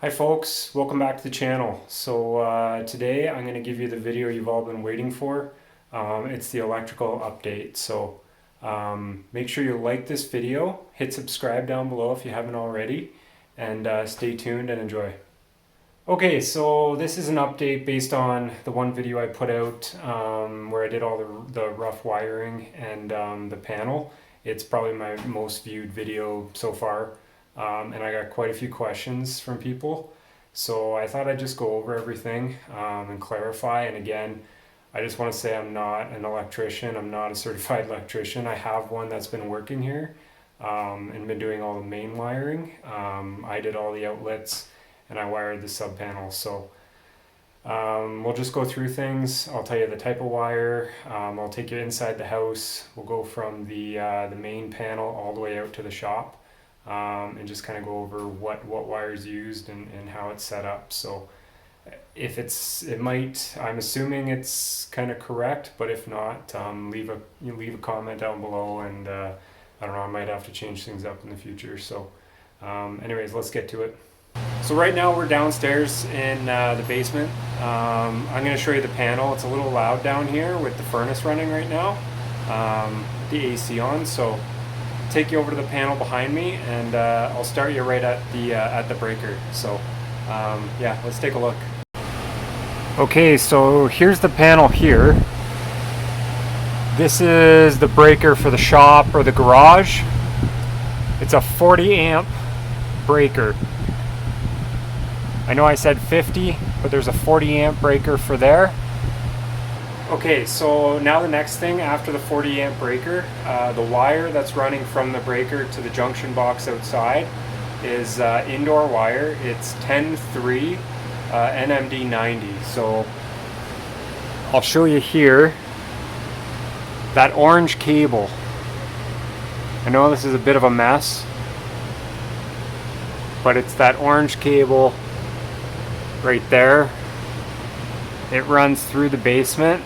Hi folks, welcome back to the channel. Today I'm going to give you the video you've all been waiting for. It's the electrical update. Make sure you like this video, hit subscribe down below if you haven't already, and stay tuned and enjoy. Okay, so this is an update based on the one video I put out where I did all the rough wiring and the panel. It's probably my most viewed video so far, and I got quite a few questions from people. So I thought I'd just go over everything and clarify. And again, I just want to say I'm not an electrician. I'm not a certified electrician. I have one that's been working here and been doing all the main wiring. I did all the outlets and I wired the sub panel. We'll just go through things. I'll tell you the type of wire. I'll take you inside the house. We'll go from the main panel all the way out to the shop, and just kind of go over what wires used and how it's set up. So if I'm assuming it's kind of correct, but if not, leave a comment down below, and I don't know, I might have to change things up in the future. Anyways, let's get to it. So right now we're downstairs in the basement. I'm going to show you the panel. It's a little loud down here with the furnace running right now, the AC on. So take you over to the panel behind me, and I'll start you right at the breaker. Yeah, let's take a look. Okay, so here's the panel here. This is the breaker for the shop or the garage. It's a 40 amp breaker. I know I said 50, but there's a 40 amp breaker for there. Okay, so now the next thing after the 40 amp breaker, the wire that's running from the breaker to the junction box outside is indoor wire. It's 10-3 NMD 90. So I'll show you here that orange cable. I know this is a bit of a mess, but it's that orange cable right there. It runs through the basement.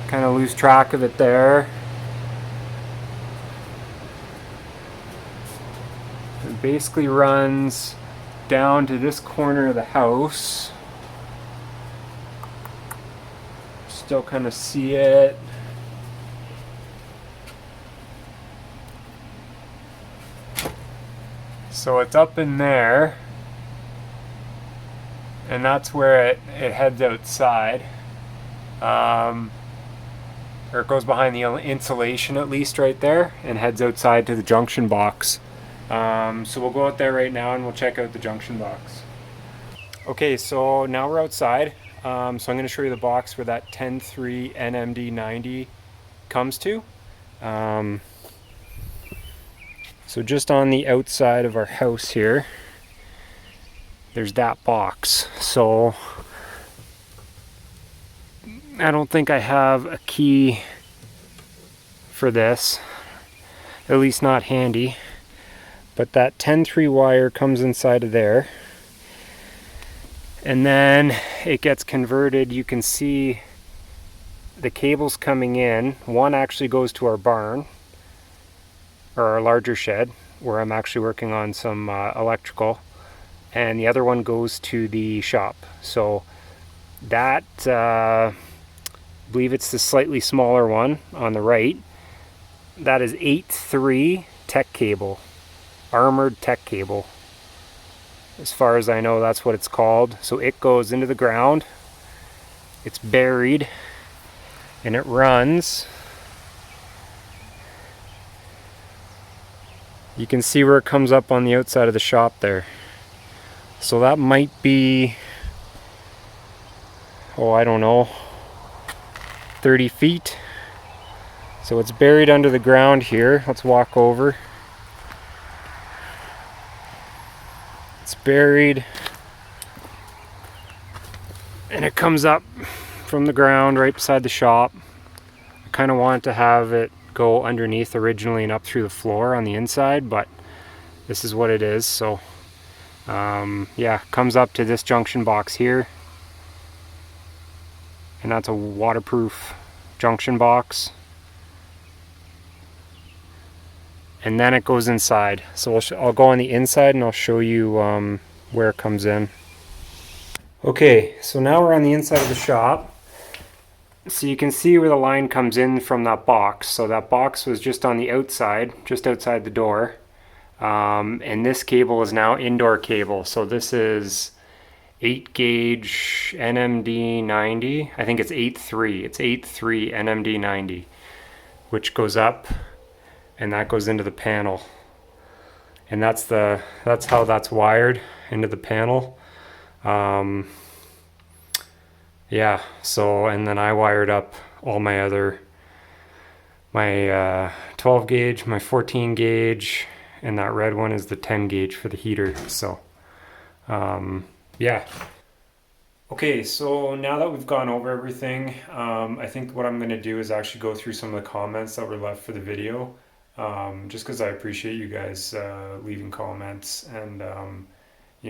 Kind of lose track of it there. It basically runs down to this corner of the house. Still kind of see it. So it's up in there, and that's where it heads outside. Or it goes behind the insulation at least right there and heads outside to the junction box. So we'll go out there right now and we'll check out the junction box. Okay, so now we're outside. So I'm going to show you the box where that 10-3 NMD 90 comes to. So just on the outside of our house here, there's that box. So I don't think I have a key for this, at least not handy, but that 10-3 wire comes inside of there, and then it gets converted. You can see the cables coming in. One actually goes to our barn, or our larger shed, where I'm actually working on some electrical, and the other one goes to the shop. So that, I believe it's the slightly smaller one on the right. That is 8-3 tech cable, armored tech cable. As far as I know, that's what it's called. So it goes into the ground, it's buried, and it runs. You can see where it comes up on the outside of the shop there. So that might be, oh, I don't know, 30 feet. So it's buried under the ground here. Let's walk over. It's buried, and it comes up from the ground right beside the shop. I kind of wanted to have it go underneath originally and up through the floor on the inside, but this is what it is. So yeah, comes up to this junction box here, and that's a waterproof junction box. and then it goes inside. So I'll go on the inside and I'll show you where it comes in. Okay, so now we're on the inside of the shop. So you can see where the line comes in from that box. So that box was just on the outside, just outside the door. And this cable is now indoor cable. So this is 8 gauge NMD 90. I think it's 8.3. It's 8.3 NMD 90, which goes up, and that goes into the panel. And that's how that's wired into the panel. Yeah, so, and then I wired up all my other, my 12 gauge, my 14 gauge, and that red one is the 10 gauge for the heater. So yeah. Okay, so now that we've gone over everything, I think what I'm going to do is actually go through some of the comments that were left for the video, just because I appreciate you guys leaving comments and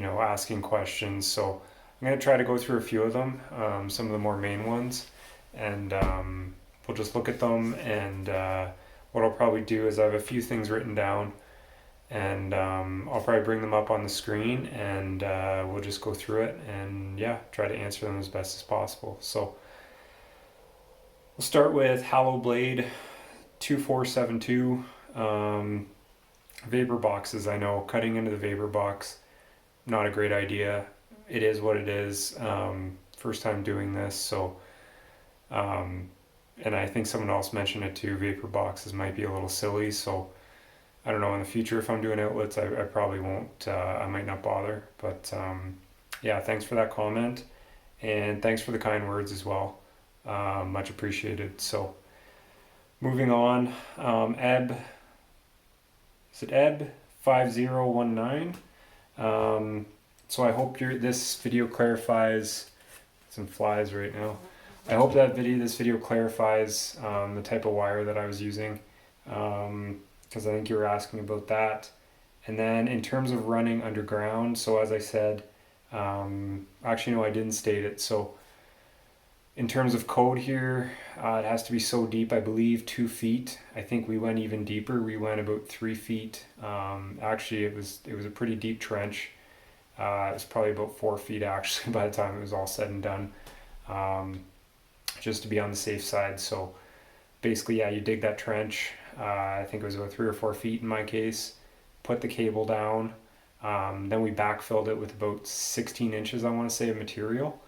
asking questions. So I'm going to try to go through a few of them, some of the more main ones, and we'll just look at them. And what I'll probably do is I have a few things written down, and I'll probably bring them up on the screen, and we'll just go through it and try to answer them as best as possible. So we'll start with Hallow Blade 2472. Vapor boxes. I know cutting into the vapor box, not a great idea. It is what it is. First time doing this, so and I think someone else mentioned it too. Vapor boxes might be a little silly, so I don't know, in the future if I'm doing outlets, I probably won't, I might not bother. But yeah, thanks for that comment, and thanks for the kind words as well. Much appreciated. So moving on, Eb, is it Eb 5019? So I hope this video clarifies, some flies right now. I hope this video clarifies the type of wire that I was using, because I think you were asking about that. And then in terms of running underground, so as I said, actually no, I didn't state it. So in terms of code here, it has to be so deep, I believe 2 feet. I think we went even deeper. We went about 3 feet. Actually, it was a pretty deep trench. It was probably about 4 feet actually by the time it was all said and done, just to be on the safe side. So basically, yeah, you dig that trench. I think it was about 3 or 4 feet in my case. Put the cable down. Then we backfilled it with about 16 inches, I want to say, of material.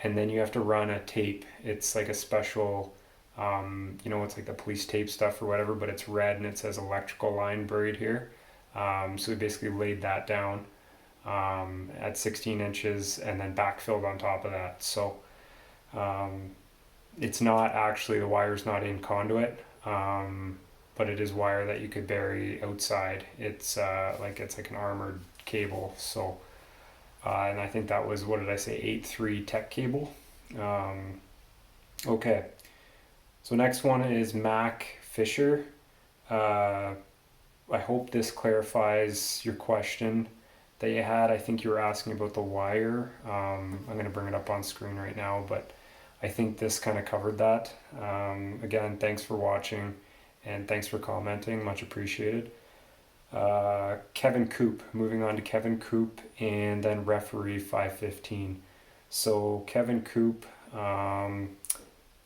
And then you have to run a tape. It's like a special, it's like the police tape stuff or whatever, but it's red and it says electrical line buried here. So we basically laid that down at 16 inches and then backfilled on top of that. So it's not actually, the wire's not in conduit, but it is wire that you could bury outside. It's like an armored cable. So and I think that was, what did I say, 8.3 tech cable. Okay, so next one is Mac Fisher. I hope this clarifies your question that you had. I think you were asking about the wire. I'm going to bring it up on screen right now, but I think this kind of covered that. Again, thanks for watching, and thanks for commenting, much appreciated. Kevin Coop, moving on to Kevin Coop, and then referee 515. So Kevin Coop, I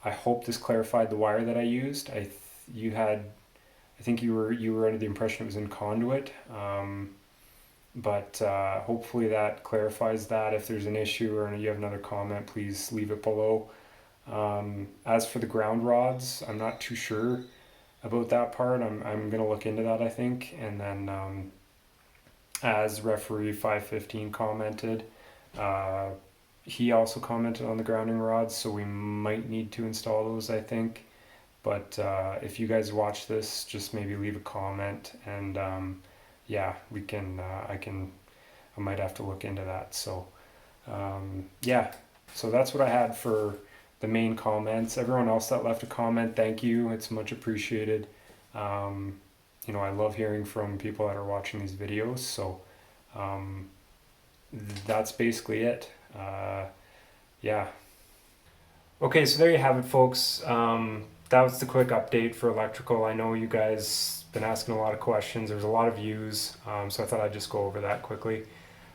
hope this clarified the wire that I used. I think you were under the impression it was in conduit, but hopefully that clarifies that. If there's an issue or you have another comment, please leave it below. As for the ground rods, I'm not too sure about that part. I'm gonna look into that, I think. And then as referee 515 commented, he also commented on the grounding rods, so we might need to install those, I think. But if you guys watch this, just maybe leave a comment, and we can I might have to look into that. So so that's what I had for the main comments. Everyone else that left a comment, thank you, it's much appreciated. I love hearing from people that are watching these videos. So that's basically it. Okay, so there you have it, folks. That was the quick update for electrical. I know you guys been asking a lot of questions. There's a lot of views, so I thought I'd just go over that quickly.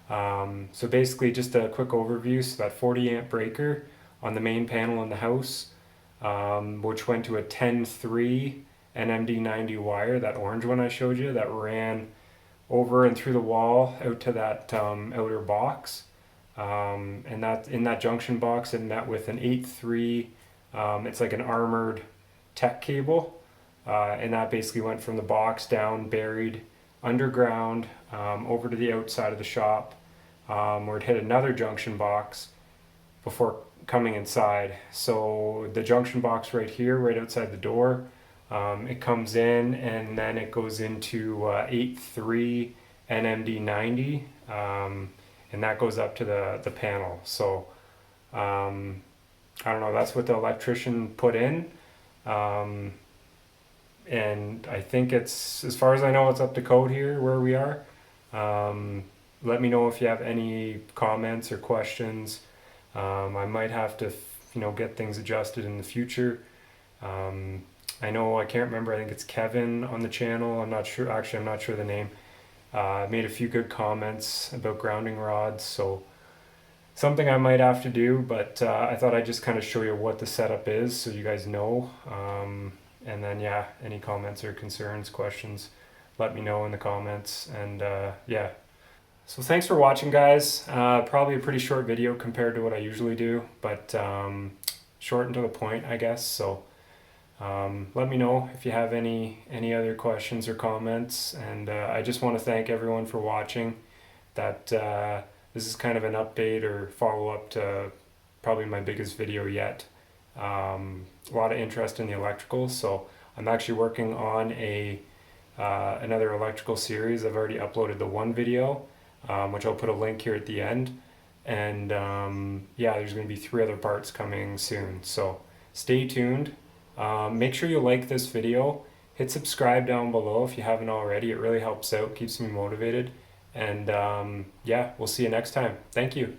So basically just a quick overview. So that 40 amp breaker on the main panel in the house, which went to a 10.3 NMD90 wire, that orange one I showed you, that ran over and through the wall out to that outer box. And that in that junction box, it met with an 8.3, it's like an armored tech cable. And that basically went from the box down, buried underground, over to the outside of the shop, where it hit another junction box before coming inside. So the junction box right here, right outside the door, it comes in and then it goes into 8.3 NMD90, and that goes up to the panel. So I don't know, that's what the electrician put in. And I think it's, as far as I know, it's up to code here where we are. Let me know if you have any comments or questions. I might have to, get things adjusted in the future. I know, I can't remember, I think it's Kevin on the channel. I'm not sure the name. Made a few good comments about grounding rods, so something I might have to do, but I thought I'd just kind of show you what the setup is so you guys know. And then, yeah, any comments or concerns, questions, let me know in the comments. And yeah. So thanks for watching, guys. Probably a pretty short video compared to what I usually do, but short and to the point, I guess. So let me know if you have any other questions or comments. And I just want to thank everyone for watching. That this is kind of an update or follow-up to probably my biggest video yet. A lot of interest in the electrical, so I'm actually working on another electrical series. I've already uploaded the one video, which I'll put a link here at the end, and yeah, there's going to be 3 other parts coming soon, so stay tuned. Make sure you like this video, hit subscribe down below if you haven't already. It really helps out, keeps me motivated, and yeah, we'll see you next time. Thank you.